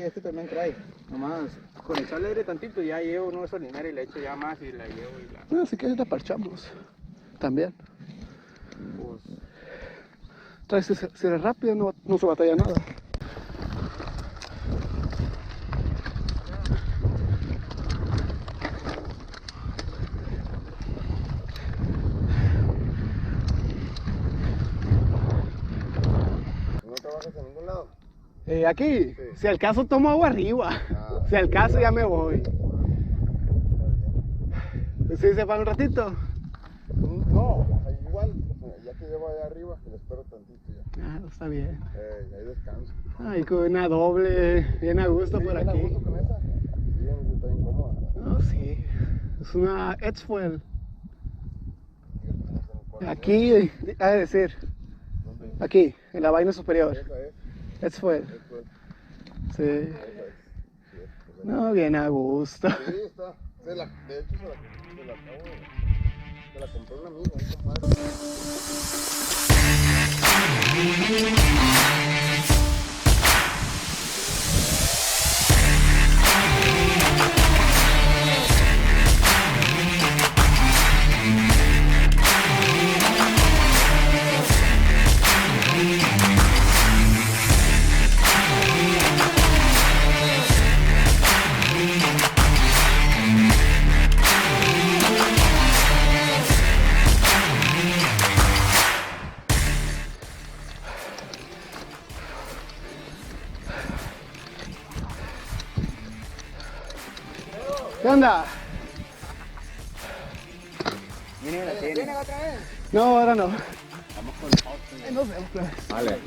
este también trae. Nomás con echarle aire tantito ya llevo una gasolinera y le echo ya más y la llevo y la... No, si quieres la parchamos. También. Pues... Trae, si eres rápido no se batalla nada. ¿No trabajas en ningún lado? Aquí, Sí. si al caso tomo agua arriba. Si al caso ya me voy. ¿Sí se va un ratito? No, igual, ya que llevo allá arriba, le espero tantito ya. Ah, está bien. Ahí descanso. Ay, con una doble, bien a gusto Sí, por bien a aquí. gusto con esa. Bien, está bien cómoda. Oh, sí. Es una Edsfuel. Fíjate, no sé ni cuál es. Aquí, ha de decir. ¿Dónde? Aquí, en la vaina superior. Esa es. Edsfuel. Esto es. Sí. Esa es. Sí, pues, No, bien a gusto. sí, está. De hecho, se la compró una amiga, un compadre. ¿Qué onda? ¿Viene otra vez? No, ahora no. Vamos con el pausa. Nos vemos, pues. Vale.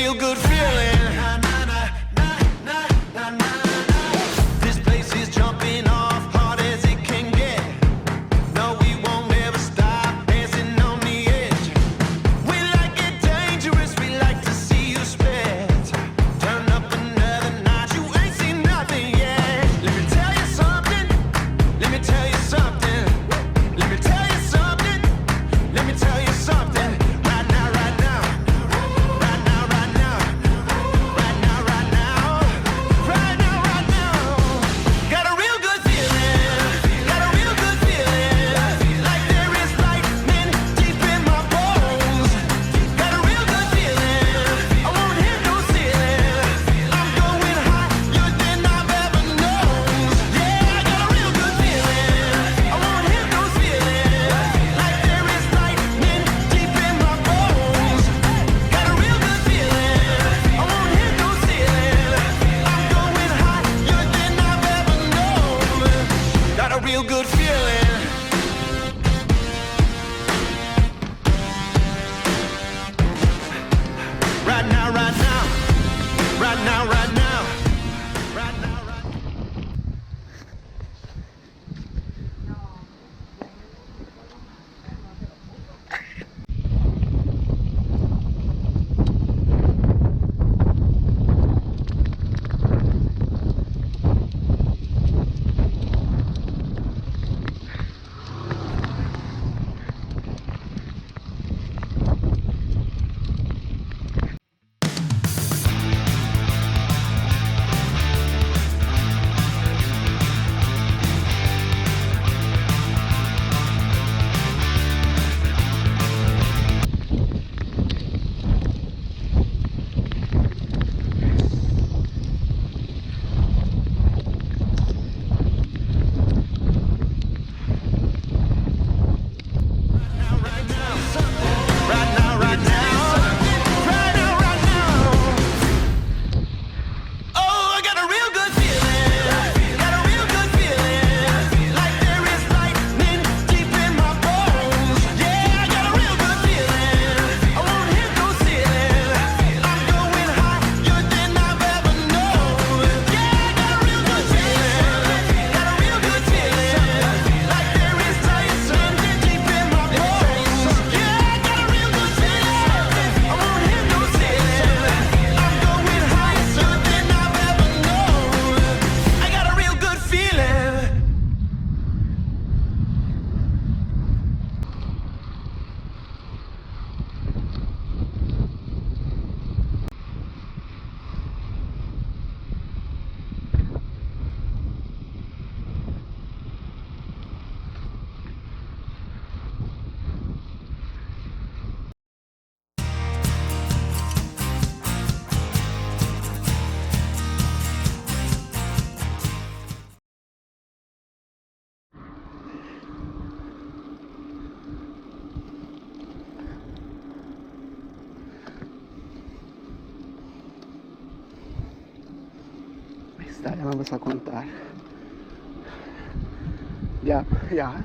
real good feeling. This place is jumping off hard as it can get. No, we won't ever stop dancing on the edge. We like it dangerous, we like to see you spit. Turn up another notch, you ain't seen nothing yet. Let me tell you something, let me tell you something. Let me tell you something, let me tell you something. Right now, right now, right now, right now, right now, right now, right now, right now. Got a real good feeling, got a real good feeling, like there is lightning deep in my bones. Got a real good feeling, I won't hit no ceiling. I'm going higher than I've ever known. Yeah, I got a real good feeling, I won't hit no ceiling, like there is lightning deep in my bones. Got a real good feeling, I won't hit no ceiling. I'm going higher than I've ever known. Got a real good feeling. Right now, right now, right now, right now, right now, right now. Right now, right now, right now, right now. Oh, I got a real good feeling, got a real good feeling, like there is lightning deep in my bones. Yeah, I got a real good feeling, I won't hit no ceiling. I'm going higher than I've ever known. Yeah, I got a real good feeling, got a real good feeling, like there is lightning deep in my bones. Yeah, I got a real good feeling, I won't hit no ceiling. I'm going higher than I've ever known. I got a real good feeling. Ahí está, ya vamos a contar. Ya, ya.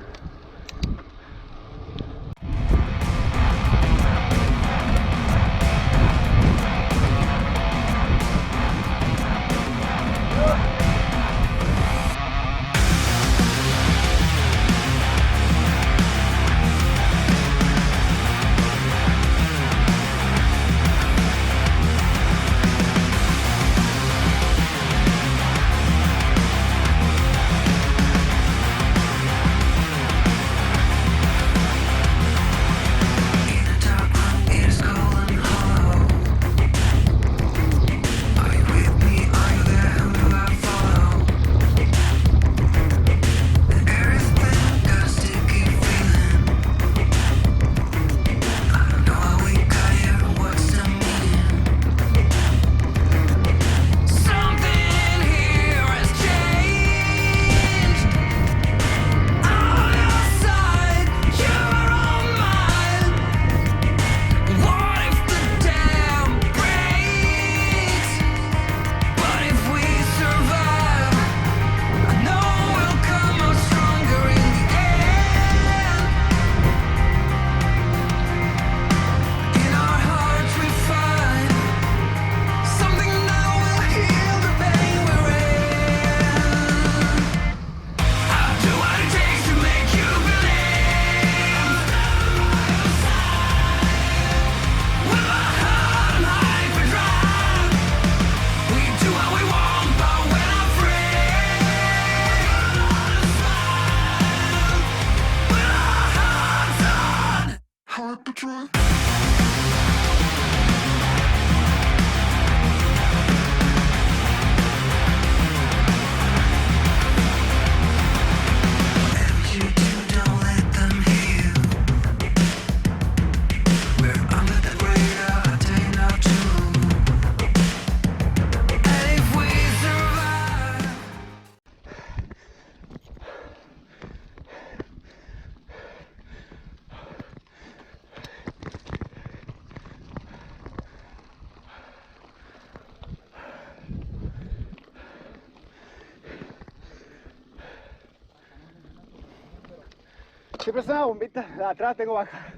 Siempre es una bombita. La atrás tengo baja.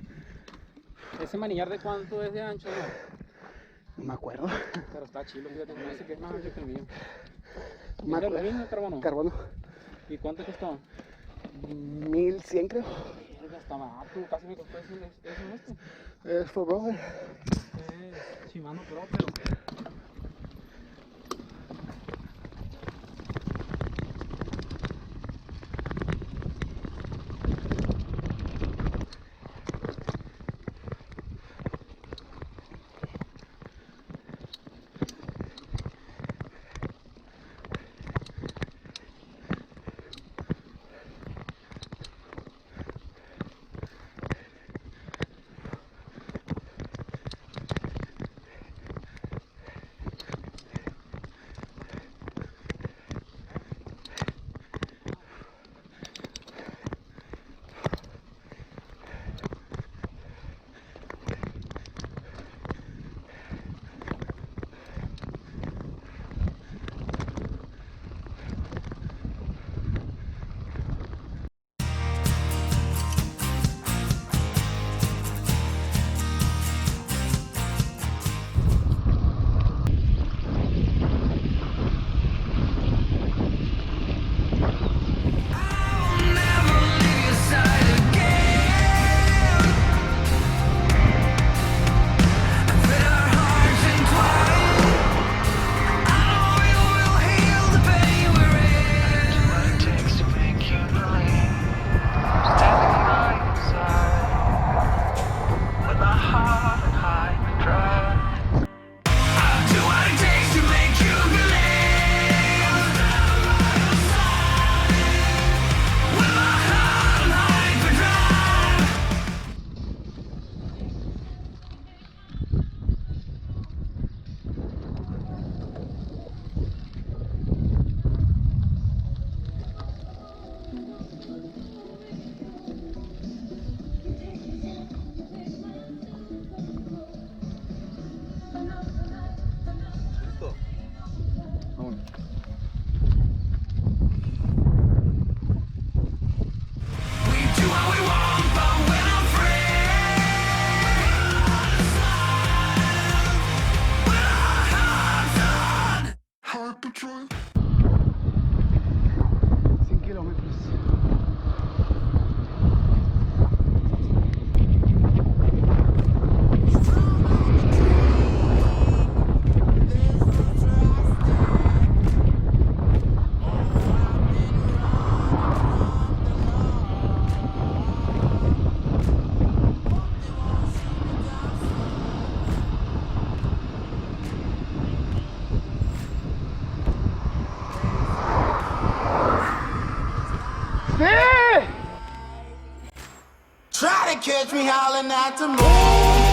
¿Ese manillar de cuánto es de ancho, no? No me acuerdo. Pero está chilo, fíjate, me dice que es más ancho que el mío. No me ¿Es de acuerdo. aluminio o de carbono? Carbono. ¿Y cuánto costó? 1100 creo. Verga, está barato, casi me costó eso este. Es for brother. Es Shimano Pro, pero... Patrol. 100 kilómetros. Try to catch me howling at the moon.